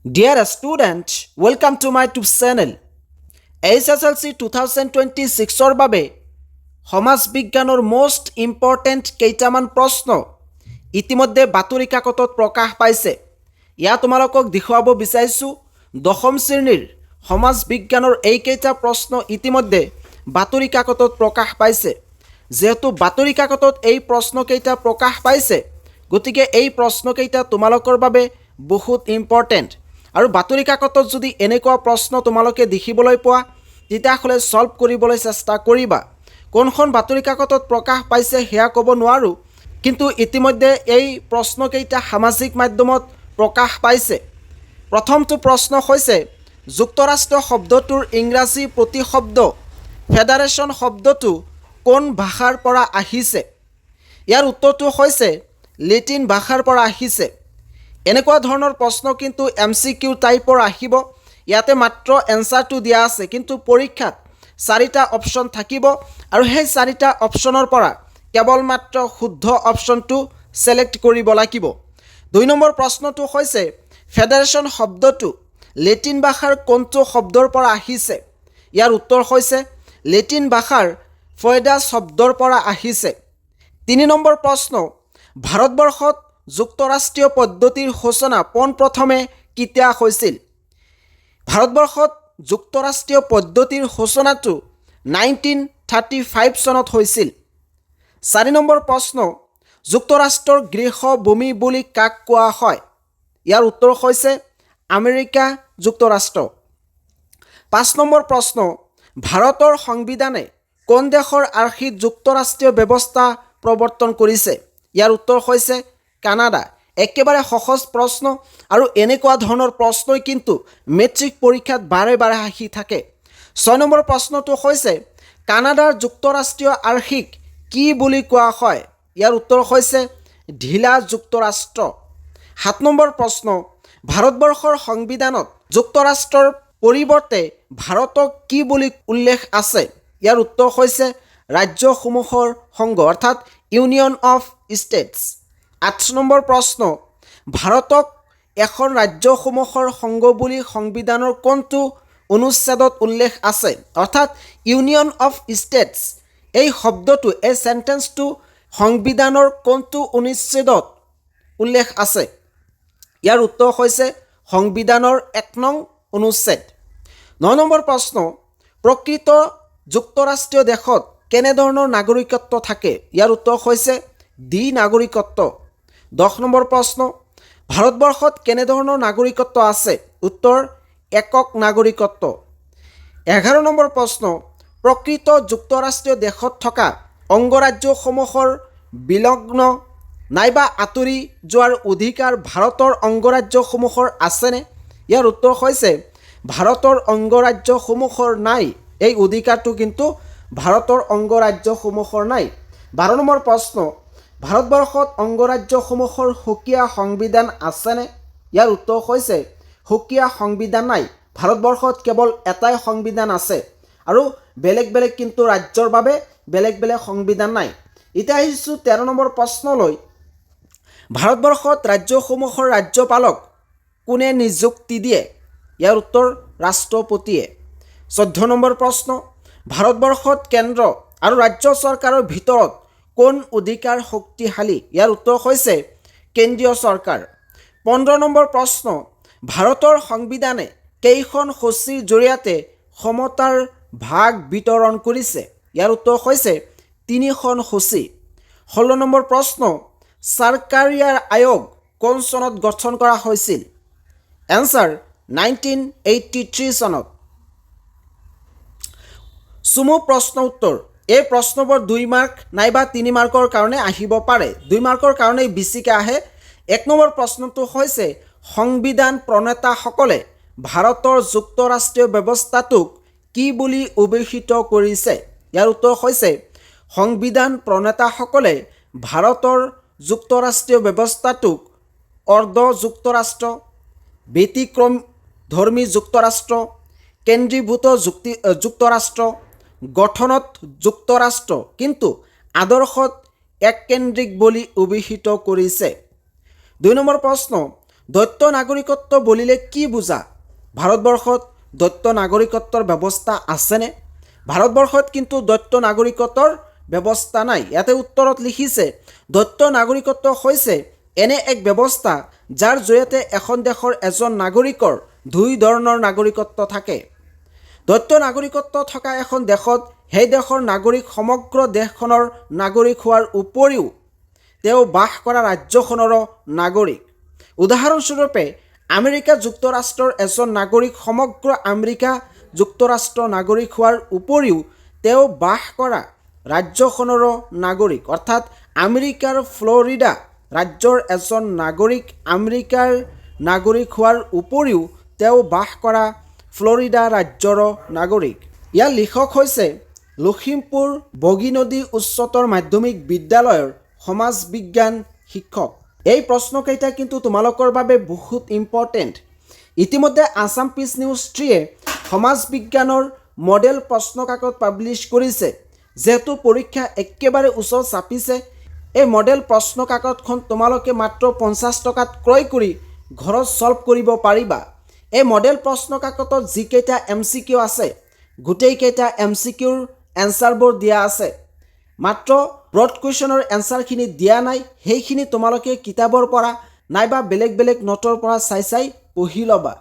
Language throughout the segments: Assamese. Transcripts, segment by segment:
Dear student, welcome to my YouTube channel. SSLC 2026 বাবে সমাজ বিজ্ঞানৰ মোষ্ট ইম্পৰ্টেণ্ট কেইটামান প্ৰশ্ন ইতিমধ্যে বাতৰি কাকতত প্ৰকাশ পাইছে। ইয়াত তোমালোকক দেখুৱাব বিচাৰিছোঁ দশম শ্ৰেণীৰ সমাজ বিজ্ঞানৰ এইকেইটা প্ৰশ্ন ইতিমধ্যে বাতৰি কাকতত প্ৰকাশ পাইছে। যেহেতু বাতৰি কাকতত এই প্ৰশ্নকেইটা প্ৰকাশ পাইছে, গতিকে এই প্ৰশ্নকেইটা তোমালোকৰ বাবে বহুত ইম্পৰ্টেণ্ট। আৰু বাতৰি কাকতত যদি এনেকুৱা প্ৰশ্ন তোমালোকে দেখিবলৈ পোৱা, তেতিয়াহ'লে সলভ কৰিবলৈ চেষ্টা কৰিবা। কোনখন বাতৰি কাকতত প্ৰকাশ পাইছে সেয়া ক'ব নোৱাৰোঁ, কিন্তু ইতিমধ্যে এই প্ৰশ্নকেইটা সামাজিক মাধ্যমত প্ৰকাশ পাইছে। প্ৰথমটো প্ৰশ্ন হৈছে যুক্তৰাষ্ট্ৰ শব্দটোৰ ইংৰাজী প্ৰতিশব্দ ফেডাৰেশ্যন শব্দটো কোন ভাষাৰ পৰা আহিছে? ইয়াৰ উত্তৰটো হৈছে লেটিন ভাষাৰ পৰা আহিছে। এনেকুৱা ধৰণৰ প্ৰশ্ন কিন্তু MCQ টাইপৰ আহিব। ইয়াতে মাত্ৰ এনচাৰটো দিয়া আছে, কিন্তু পৰীক্ষাত 4টা অপশ্যন থাকিব আৰু সেই 4টা অপশ্যনৰ পৰা কেৱল মাত্ৰ শুদ্ধ অপশ্যনটো ছিলেক্ট কৰিব লাগিব। 2 নম্বৰ প্ৰশ্নটো হৈছে ফেডাৰেশ্যন শব্দটো লেটিন ভাষাৰ কোনটো শব্দৰ পৰা আহিছে? ইয়াৰ উত্তৰ হৈছে লেটিন ভাষাৰ ফয়ডাছ শব্দৰ পৰা আহিছে। 3 নম্বৰ প্ৰশ্ন ভাৰতবৰ্ষত যুক্তৰাষ্ট্ৰীয় পদ্ধতিৰ সূচনা পোনপ্ৰথমে কেতিয়া হৈছিল? ভাৰতবৰ্ষত যুক্তৰাষ্ট্ৰীয় পদ্ধতিৰ সূচনাটো 1935 চনত হৈছিল। 4 নম্বৰ প্ৰশ্ন যুক্তৰাষ্ট্ৰৰ গৃহভূমি বুলি কাক কোৱা হয়? ইয়াৰ উত্তৰ হৈছে আমেৰিকা যুক্তৰাষ্ট্ৰ। 5 নম্বৰ প্ৰশ্ন ভাৰতৰ সংবিধানে কোন দেশৰ আৰ্হিত যুক্তৰাষ্ট্ৰীয় ব্যৱস্থা প্ৰৱৰ্তন কৰিছে? ইয়াৰ উত্তৰ হৈছে কানাডা। একেবাৰে সহজ প্ৰশ্ন, আৰু এনেকুৱা ধৰণৰ প্ৰশ্নই কিন্তু মেট্ৰিক পৰীক্ষাত বাৰে বাৰে আহি থাকে। 6 নম্বৰ প্ৰশ্নটো হৈছে কানাডাৰ যুক্তৰাষ্ট্ৰীয় আৰ্হিক কি বুলি কোৱা হয়? ইয়াৰ উত্তৰ হৈছে ঢিলা যুক্তৰাষ্ট্ৰ। 7 নম্বৰ প্ৰশ্ন ভাৰতবৰ্ষৰ সংবিধানত যুক্তৰাষ্ট্ৰৰ পৰিৱৰ্তে ভাৰতক কি বুলি উল্লেখ আছে? ইয়াৰ উত্তৰ হৈছে ৰাজ্যসমূহৰ সংঘ, অৰ্থাৎ ইউনিয়ন অফ ষ্টেটছ। 8 নম্বৰ প্ৰশ্ন ভাৰতক এখন ৰাজ্যসমূহৰ সংঘ বুলি সংবিধানৰ কোনটো অনুচ্ছেদত উল্লেখ আছে? অৰ্থাৎ ইউনিয়ন অফ ষ্টেটছ এই শব্দটো, এই চেণ্টেন্সটো সংবিধানৰ কোনটো অনুচ্ছেদত উল্লেখ আছে? ইয়াৰ উত্তৰ হৈছে সংবিধানৰ 1 নং অনুচ্ছেদ। 9 নম্বৰ প্ৰশ্ন প্ৰকৃত যুক্তৰাষ্ট্ৰীয় দেশত কেনেধৰণৰ নাগৰিকত্ব থাকে? ইয়াৰ উত্তৰ হৈছে দ্বি নাগৰিকত্ব। 10 নম্বৰ প্ৰশ্ন ভাৰতবৰ্ষত কেনেধৰণৰ নাগৰিকত্ব আছে? উত্তৰ একক নাগৰিকত্ব। 11 নম্বৰ প্ৰশ্ন প্ৰকৃত যুক্তৰাষ্ট্ৰীয় দেশত থকা অংগৰাজ্যসমূহৰ বিলগ্ন নাইবা আঁতৰি যোৱাৰ অধিকাৰ ভাৰতৰ অংগৰাজ্যসমূহৰ আছেনে? ইয়াৰ উত্তৰ হৈছে ভাৰতৰ অংগৰাজ্যসমূহৰ নাই। এই অধিকাৰটো কিন্তু ভাৰতৰ অংগৰাজ্যসমূহৰ নাই। 12 নম্বৰ প্ৰশ্ন ভাৰতবৰ্ষত অংগৰাজ্যসমূহৰ সুকীয়া সংবিধান আছেনে? ইয়াৰ উত্তৰ হৈছে সুকীয়া সংবিধান নাই। ভাৰতবৰ্ষত কেৱল এটাই সংবিধান আছে, আৰু বেলেগ বেলেগ কিন্তু ৰাজ্যৰ বাবে বেলেগ বেলেগ সংবিধান নাই। এতিয়া আহিছোঁ 13 নম্বৰ প্ৰশ্নলৈ। ভাৰতবৰ্ষত ৰাজ্যসমূহৰ ৰাজ্যপালক কোনে নিযুক্তি দিয়ে? ইয়াৰ উত্তৰ ৰাষ্ট্ৰপতিয়ে। 14 নম্বৰ প্ৰশ্ন ভাৰতবৰ্ষত কেন্দ্ৰ আৰু ৰাজ্য চৰকাৰৰ ভিতৰত কোন অধিকাৰ শক্তিশালী? ইয়াৰ উত্তৰ হৈছে কেন্দ্ৰীয় চৰকাৰ। 15 নম্বৰ প্ৰশ্ন ভাৰতৰ সংবিধানে কেইখন সূচীৰ জৰিয়তে ক্ষমতাৰ ভাগ বিতৰণ কৰিছে? ইয়াৰ উত্তৰ হৈছে 3খন সূচী। 16 নম্বৰ প্ৰশ্ন চৰকাৰীয়া আয়োগ কোন চনত গঠন কৰা হৈছিল? এনচাৰ 1983 চনত। চুমু প্ৰশ্ন উত্তৰ এই প্ৰশ্নবোৰ 2 মাৰ্ক নাইবা 3 মাৰ্কৰ কাৰণে আহিব পাৰে। 2 মাৰ্কৰ কাৰণে বেছিকৈ আহে। 1 নম্বৰ প্ৰশ্নটো হৈছে সংবিধান প্ৰণেতাসকলে ভাৰতৰ যুক্তৰাষ্ট্ৰীয় ব্যৱস্থাটোক কি বুলি অভিহিত কৰিছে? ইয়াৰ উত্তৰ হৈছে সংবিধান প্ৰণেতাসকলে ভাৰতৰ যুক্তৰাষ্ট্ৰীয় ব্যৱস্থাটোক অৰ্ধ যুক্তৰাষ্ট্ৰ, ব্যতিক্ৰমধৰ্মী যুক্তৰাষ্ট্ৰ, কেন্দ্ৰীভূত যুক্তৰাষ্ট্ৰ, গঠনত যুক্তৰাষ্ট্ৰ কিন্তু আদৰ্শত এককেন্দ্ৰিক বুলি অভিহিত কৰিছে। 2 নম্বৰ প্ৰশ্ন দ্বৈত নাগৰিকত্ব বুলিলে কি বুজা? ভাৰতবৰ্ষত দ্বৈত নাগৰিকত্বৰ ব্যৱস্থা আছেনে? ভাৰতবৰ্ষত কিন্তু দ্বৈত নাগৰিকত্বৰ ব্যৱস্থা নাই। ইয়াতে উত্তৰত লিখিছে দ্বৈত নাগৰিকত্ব হৈছে এনে এক ব্যৱস্থা যাৰ জৰিয়তে এখন দেশৰ এজন নাগৰিকৰ দুই ধৰণৰ নাগৰিকত্ব থাকে। দ্বৈত নাগৰিকত্ব থকা এখন দেশত সেই দেশৰ নাগৰিক সমগ্ৰ দেশখনৰ নাগৰিক হোৱাৰ উপৰিও তেওঁ বাস কৰা ৰাজ্যখনৰো নাগৰিক। উদাহৰণস্বৰূপে আমেৰিকা যুক্তৰাষ্ট্ৰৰ এজন নাগৰিক সমগ্ৰ আমেৰিকা যুক্তৰাষ্ট্ৰৰ নাগৰিক হোৱাৰ উপৰিও তেওঁ বাস কৰা ৰাজ্যখনৰো নাগৰিক। অৰ্থাৎ আমেৰিকাৰ ফ্লৰিডা ৰাজ্যৰ এজন নাগৰিক আমেৰিকাৰ নাগৰিক হোৱাৰ উপৰিও তেওঁ বাস কৰা ফ্লৰিডা ৰাজ্যৰো নাগৰিক। ইয়াৰ লিখক হৈছে লখিমপুৰ বগীনদী উচ্চতৰ মাধ্যমিক বিদ্যালয়ৰ সমাজ বিজ্ঞান শিক্ষক। এই প্ৰশ্নকেইটা কিন্তু তোমালোকৰ বাবে বহুত ইম্পৰ্টেণ্ট। ইতিমধ্যে আছাম পিচ নিউজ 3-এ সমাজ বিজ্ঞানৰ মডেল প্ৰশ্নকাকত পাব্লিছ কৰিছে। যেহেতু পৰীক্ষা একেবাৰে ওচৰ চাপিছে, এই মডেল প্ৰশ্নকাকতখন তোমালোকে মাত্ৰ 50 টকাত ক্ৰয় কৰি ঘৰত ছল্ভ কৰিব পাৰিবা। এই মডেল প্ৰশ্নকাকতত যিকেইটা MCQ আছে গোটেইকেইটা MCQৰ এনচাৰবোৰ দিয়া আছে। মাত্ৰ ব্ৰড কুৱেশ্যনৰ এনচাৰখিনি দিয়া নাই, সেইখিনি তোমালোকে কিতাপৰ পৰা নাইবা বেলেগ বেলেগ নোটৰ পৰা চাই পঢ়ি ল'বা।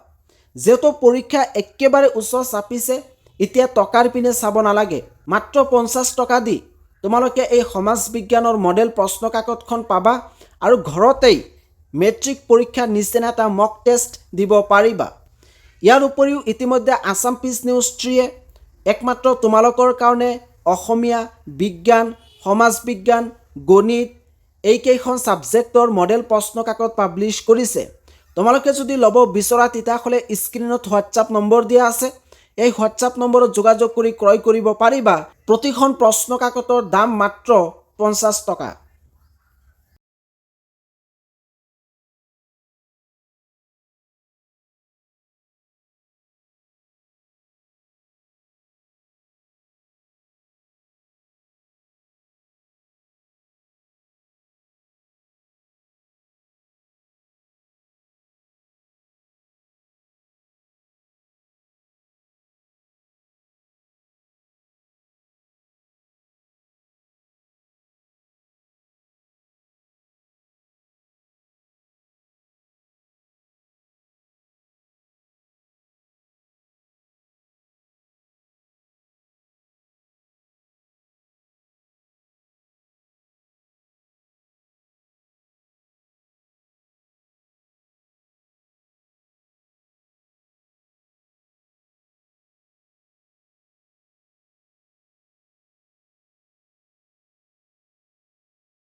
যেহেতু পৰীক্ষা একেবাৰে ওচৰ চাপিছে, এতিয়া টকাৰ পিনে চাব নালাগে। মাত্ৰ 50 টকা দি তোমালোকে এই সমাজ বিজ্ঞানৰ মডেল প্ৰশ্নকাকতখন পাবা আৰু ঘৰতেই মেট্ৰিক পৰীক্ষাৰ নিচিনা এটা মক টেষ্ট দিব পাৰিবা। ইয়াৰ উপৰিও ইতিমধ্যে আছাম পিচ নিউজ 3-এ একমাত্ৰ তোমালোকৰ কাৰণে অসমীয়া, বিজ্ঞান, সমাজ বিজ্ঞান, গণিত এইকেইখন ছাবজেক্টৰ মডেল প্ৰশ্নকাকত পাব্লিছ কৰিছে। তোমালোকে যদি ল'ব বিচৰা তেতিয়াহ'লে স্ক্ৰীণত হোৱাটছআপ নম্বৰ দিয়া আছে। এই হোৱাটছআপ নম্বৰত যোগাযোগ কৰি ক্ৰয় কৰিব পাৰিবা। প্ৰতিখন প্ৰশ্নকাকতৰ দাম মাত্ৰ 50 টকা।